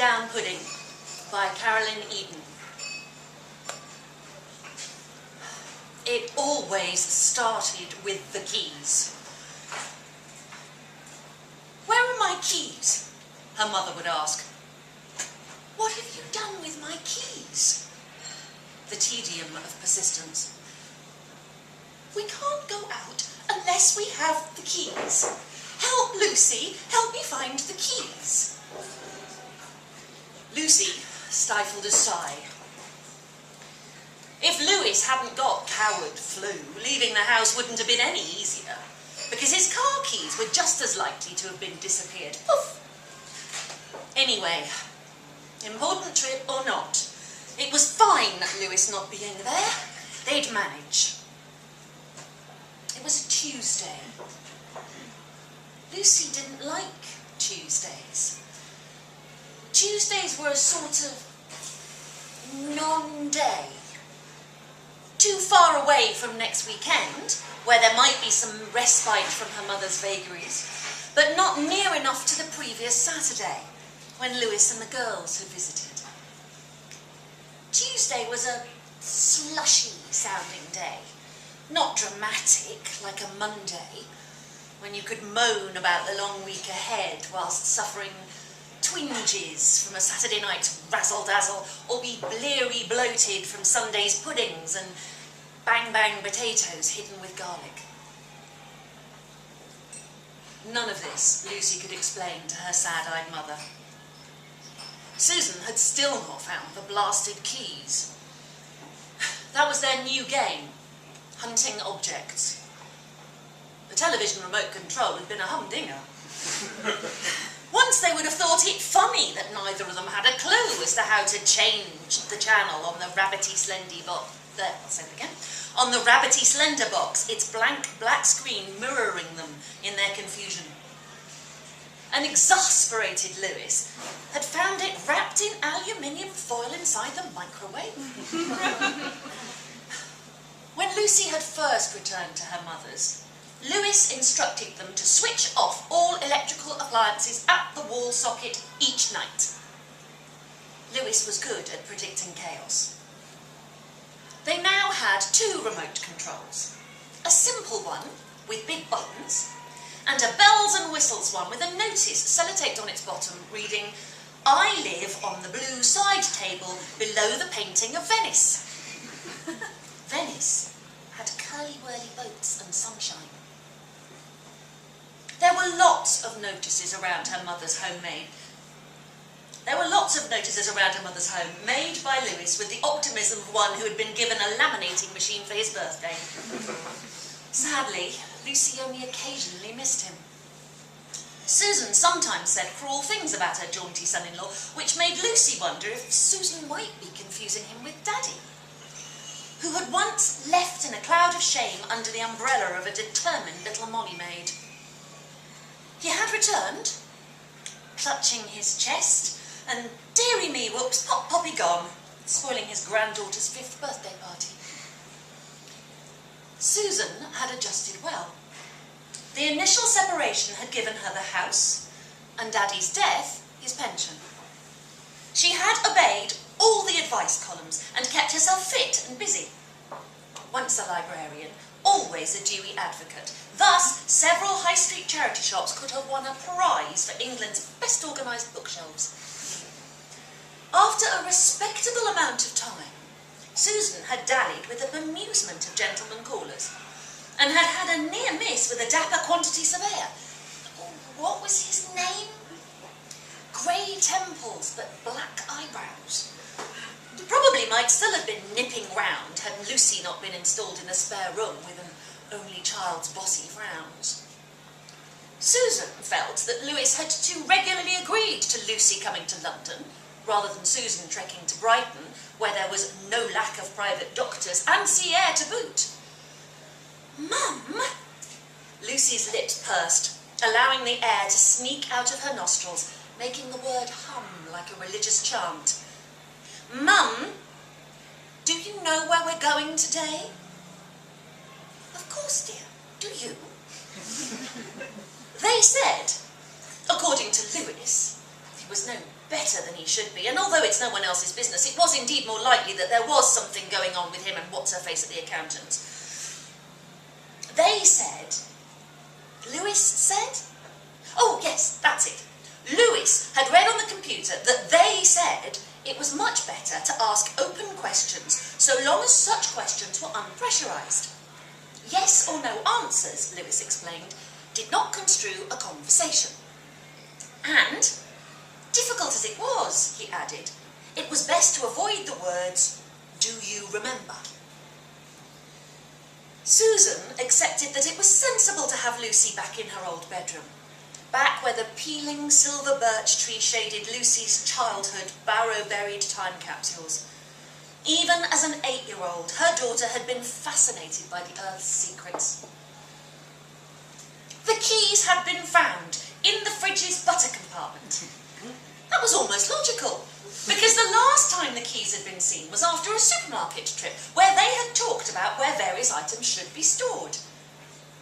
Down Pudding by Carolyn. It always started with the keys. "Where are my keys?" her mother would ask. "What have you done with my keys?" The tedium of persistence. "We can't go out unless we have the keys. Help, Lucy, help me find the keys." Lucy stifled a sigh. If Louis hadn't got coward flu, leaving the house wouldn't have been any easier, because his car keys were just as likely to have been disappeared. Poof! Anyway, important trip or not, it was fine Louis not being there. They'd manage. It was a Tuesday. Lucy didn't like Tuesdays. Tuesdays were a sort of non-day. Too far away from next weekend, where there might be some respite from her mother's vagaries, but not near enough to the previous Saturday, when Louis and the girls had visited. Tuesday was a slushy-sounding day, not dramatic like a Monday, when you could moan about the long week ahead whilst suffering twinges from a Saturday night's razzle-dazzle, or be bleary bloated from Sunday's puddings and bang-bang potatoes hidden with garlic. None of this Lucy could explain to her sad-eyed mother. Susan had still not found the blasted keys. That was their new game, hunting objects. The television remote control had been a humdinger. Once they would have thought it funny that neither of them had a clue as to how to change the channel on the rabbity slendy box. I'll say it again. On the rabbity slender box, its blank black screen mirroring them in their confusion. An exasperated Louis had found it wrapped in aluminium foil inside the microwave. When Lucy had first returned to her mother's, Louis instructed them to switch off all electrical appliances at the wall socket each night. Louis was good at predicting chaos. They now had 2 remote controls, a simple one with big buttons, and a bells and whistles one with a notice sellotaped on its bottom reading, "I live on the blue side table below the painting of Venice." Venice had curly-whirly boats and sunshine. There were lots of notices around her mother's home made by Louis with the optimism of one who had been given a laminating machine for his birthday. Sadly, Lucy only occasionally missed him. Susan sometimes said cruel things about her jaunty son-in-law, which made Lucy wonder if Susan might be confusing him with Daddy, who had once left in a cloud of shame under the umbrella of a determined little Molly maid. He had returned, clutching his chest, and dearie me, whoops, pop poppy gone, spoiling his granddaughter's 5th birthday party. Susan had adjusted well. The initial separation had given her the house, and Daddy's death his pension. She had obeyed all the advice columns and kept herself fit and busy. Once a librarian, always a Dewey advocate. Thus, several high street charity shops could have won a prize for England's best organised bookshelves. After a respectable amount of time, Susan had dallied with the bemusement of gentlemen callers, and had had a near miss with a dapper quantity surveyor. What was his name? Grey temples but black eyebrows. Probably might still have been nipping round had Lucy not been installed in a spare room with an only child's bossy frowns. Susan felt that Louis had too regularly agreed to Lucy coming to London, rather than Susan trekking to Brighton, where there was no lack of private doctors and sea air to boot. "Mum!" Lucy's lips pursed, allowing the air to sneak out of her nostrils, making the word hum like a religious chant. "Mum, do you know where we're going today?" "Of course, dear. Do you?" They said, according to Louis, there was no better than he should be, and although it's no one else's business, it was indeed more likely that there was something going on with him and what's-her-face at the accountant's. They said... Louis said? Oh, yes, that's it. Louis had read on the computer that they said it was much better to ask open questions so long as such questions were unpressurised. Yes or no answers, Louis explained, did not construe a conversation. And, difficult as it was, he added, it was best to avoid the words, "Do you remember?" Susan accepted that it was sensible to have Lucy back in her old bedroom, back where the peeling silver birch tree shaded Lucy's childhood barrow-buried time capsules. Even as an 8-year-old, her daughter had been fascinated by the Earth's secrets. The keys had been found in the fridge's butter compartment. That was almost logical, because the last time the keys had been seen was after a supermarket trip, where they had talked about where various items should be stored.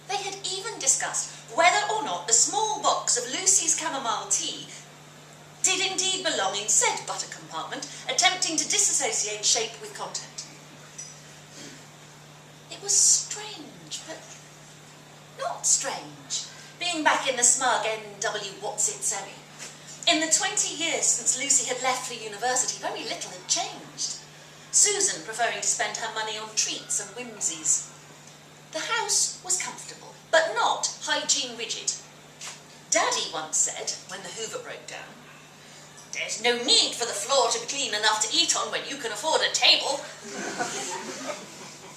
They had even discussed whether or not the small box of Lucy's chamomile tea did indeed belong in said butter compartment, attempting to disassociate shape with content. It was strange, but not strange, being back in the smug N.W. What's-It semi. In the 20 years since Lucy had left for university, very little had changed. Susan preferring to spend her money on treats and whimsies. The house was comfortable, but not hygiene rigid. Daddy once said, when the Hoover broke down, "There's no need for the floor to be clean enough to eat on when you can afford a table."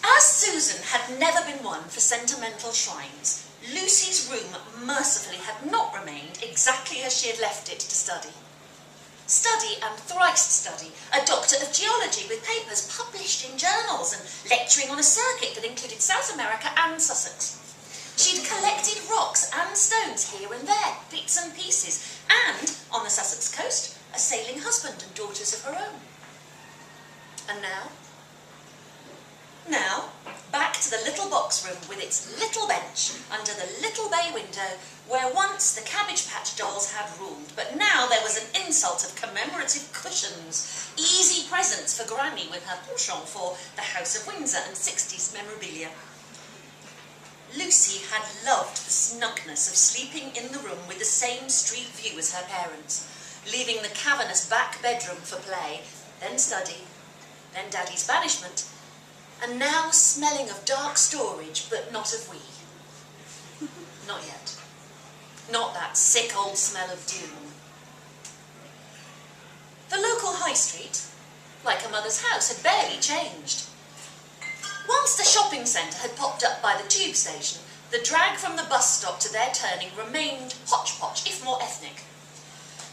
As Susan had never been one for sentimental shrines, Lucy's room mercifully had not remained exactly as she had left it to study. Study and thrice study, a doctor of geology with papers published in journals and lecturing on a circuit that included South America and Sussex. She'd collected rocks and stones here and there, bits and pieces, and, on the Sussex coast, a sailing husband and daughters of her own. And now? Now, back to the little box room with its little bench under the little bay window where once the Cabbage Patch dolls had ruled, but now there was an insult of commemorative cushions, easy presents for Granny with her penchant for the House of Windsor and 60s memorabilia. Lucy had loved the snugness of sleeping in the room with the same street view as her parents, leaving the cavernous back bedroom for play, then study, then Daddy's banishment, and now smelling of dark storage, but not of wee. Not yet. Not that sick old smell of doom. The local high street, like her mother's house, had barely changed. Whilst the shopping centre had popped up by the tube station, the drag from the bus stop to their turning remained hodgepodge, if more ethnic.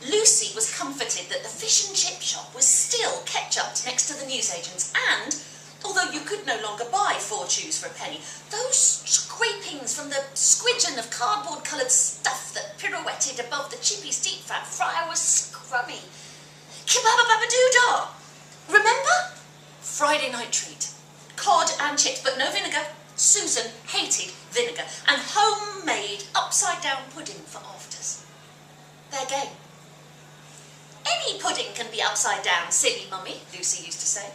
Lucy was comforted that the fish and chip shop was still ketchup next to the newsagent's, and although you could no longer buy 4 chews for a penny, those scrapings from the squidgeon of cardboard-coloured stuff that pirouetted above the chippy's deep-fat fryer was scrummy. Kebab-a-baba-doo-dah! Remember? Friday night treat. Cod and chips, but no vinegar. Susan hated vinegar, and homemade upside-down pudding for afters. Their game. Any pudding can be upside down, silly mummy, Lucy used to say.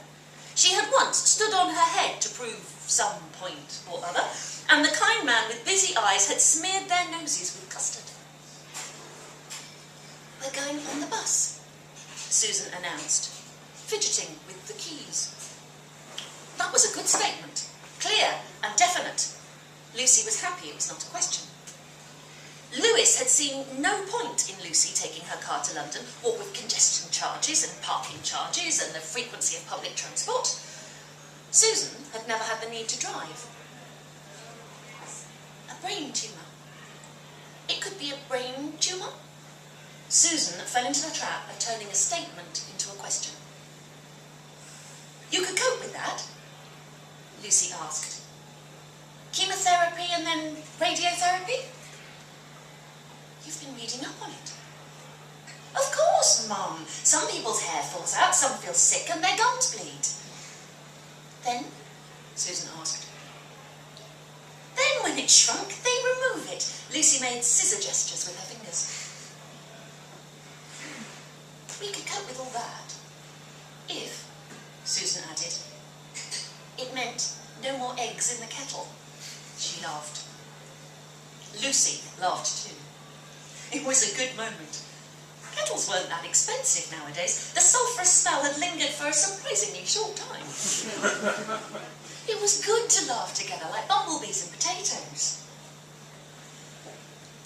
She had once stood on her head to prove some point or other, and the kind man with busy eyes had smeared their noses with custard. "We're going on the bus," Susan announced, fidgeting with the keys. That was a good statement, clear and definite. Lucy was happy it was not a question. Louis had seen no point in Lucy taking her car to London, what with congestion charges and parking charges and the frequency of public transport. Susan had never had the need to drive. A brain tumour. It could be a brain tumour. Susan fell into the trap of turning a statement into a question. "You could cope with that?" Lucy asked. "Chemotherapy and then radiotherapy?" "You've been reading up on it." "Of course, Mum. Some people's hair falls out, some feel sick and their gums bleed." "Then?" Susan asked. "Then when it's shrunk, they remove it." Lucy made scissor gestures with her fingers. We could cope with all that. If, Susan added, it meant no more eggs in the kettle. She laughed. Lucy laughed too. It was a good moment. Kettles weren't that expensive nowadays. The sulphurous smell had lingered for a surprisingly short time. It was good to laugh together like bumblebees and potatoes.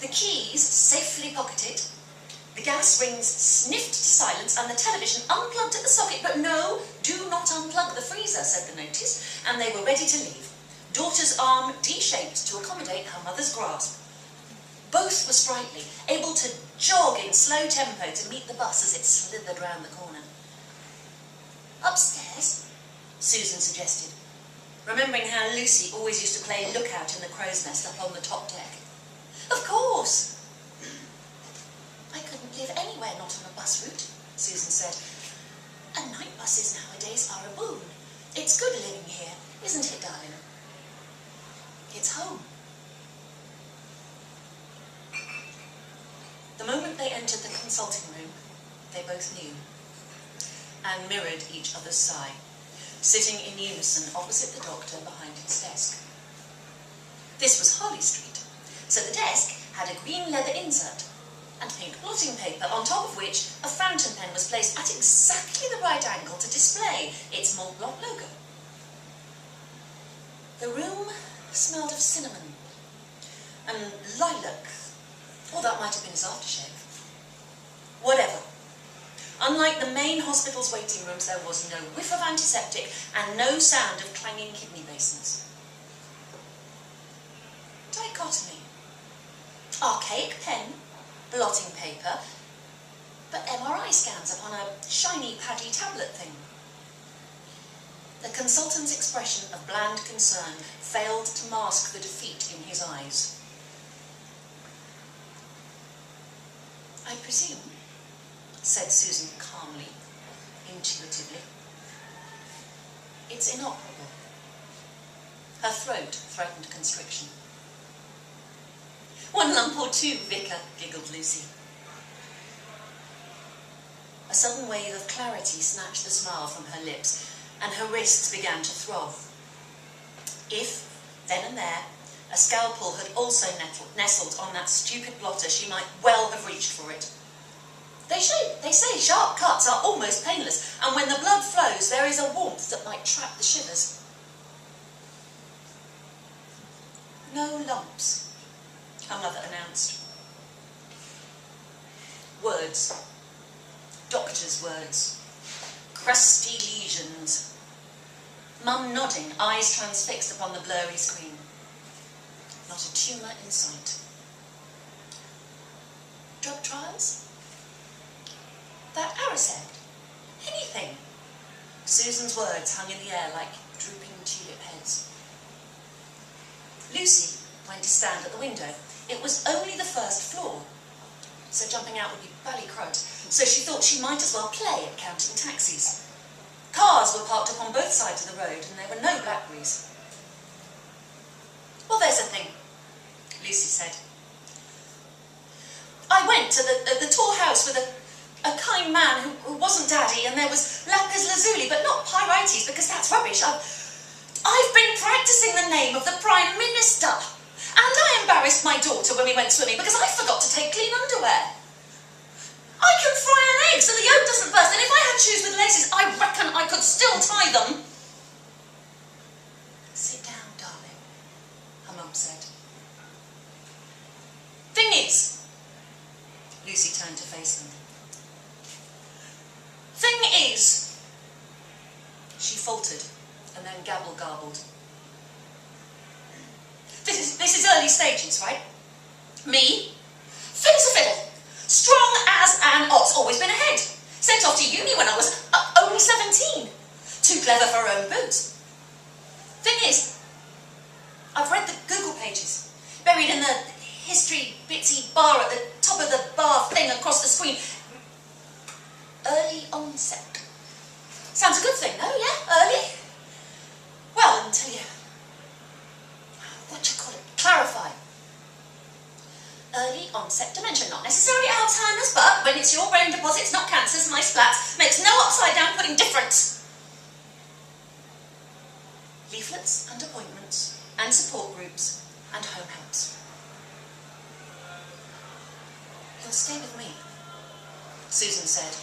The keys safely pocketed, the gas rings sniffed to silence, and the television unplugged at the socket. But no, do not unplug the freezer, said the notice, and they were ready to leave. Daughter's arm D-shaped to accommodate her mother's grasp. Both were sprightly, able to jog in slow tempo to meet the bus as it slithered round the corner. Upstairs, Susan suggested, remembering how Lucy always used to play lookout in the crow's nest up on the top deck. Of course! I couldn't live anywhere not on a bus route, Susan said. And night buses nowadays are a boon. It's good living here, isn't it, darling? It's home. The moment they entered the consulting room, they both knew, and mirrored each other's sigh, sitting in unison opposite the doctor behind his desk. This was Harley Street, so the desk had a green leather insert and pink blotting paper, on top of which a fountain pen was placed at exactly the right angle to display its Mont Blanc logo. The room smelled of cinnamon and lilac, or that might have been his aftershave. Whatever. Unlike the main hospital's waiting rooms, there was no whiff of antiseptic and no sound of clanging kidney basins. Dichotomy. Archaic pen, blotting paper, but MRI scans upon a shiny paddy tablet thing. The consultant's expression of bland concern failed to mask the defeat in his eyes. I presume, said Susan calmly, intuitively, it's inoperable. Her throat threatened constriction. One lump or two, Vicar, giggled Lucy. A sudden wave of clarity snatched the smile from her lips, and her wrists began to throb. If, then and there, a scalpel had also nestled on that stupid blotter, she might well have reached for it. They say sharp cuts are almost painless, and when the blood flows, there is a warmth that might trap the shivers. No lumps, her mother announced. Words. Doctor's words. Crusty lesions. Mum nodding, eyes transfixed upon the blurry screen. Not a tumour in sight. Drug trials? That Aricept? Anything? Susan's words hung in the air like drooping tulip heads. Lucy went to stand at the window. It was only the first floor, so jumping out would be ballycrud, so she thought she might as well play at counting taxis. Cars were parked up on both sides of the road, and there were no Blackberries. Well, there's a thing, Lucy said. I went to the tall house with a kind man who wasn't Daddy, and there was lapis lazuli, but not pyrites, because that's rubbish. I've been practising the name of the Prime Minister, and I embarrassed my daughter when we went swimming because I forgot to take clean underwear. I can fry an egg so the yolk doesn't burst, and if I had shoes with laces, I reckon I could still tie them. Sit down, darling, her mum said. Thing is, Lucy turned to face them. Thing is, she faltered and then gabble-garbled. This is early stages, right? Me? Fit as a fiddle. Strong as an ox, always been ahead. Sent off to uni when I was only 17. Too clever for her own boots. Thing is, I've read the Google pages, buried in the history bitsy bar at the top of the bar thing across the screen. Early onset. Sounds a good thing, no? Yeah? Early? Well, until you... what do you call it? Clarify. Early onset onset dementia, not necessarily Alzheimer's, but when it's your brain deposits, not cancers, my splats, makes no upside-down pudding difference. Leaflets and appointments and support groups and home helps. He'll stay with me, Susan said,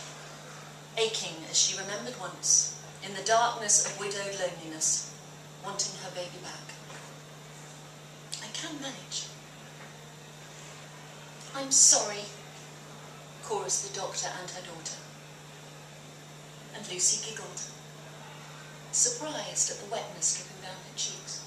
aching as she remembered once, in the darkness of widowed loneliness, wanting her baby back. I can manage. I'm sorry, chorused the doctor and her daughter. And Lucy giggled, surprised at the wetness dripping down her cheeks.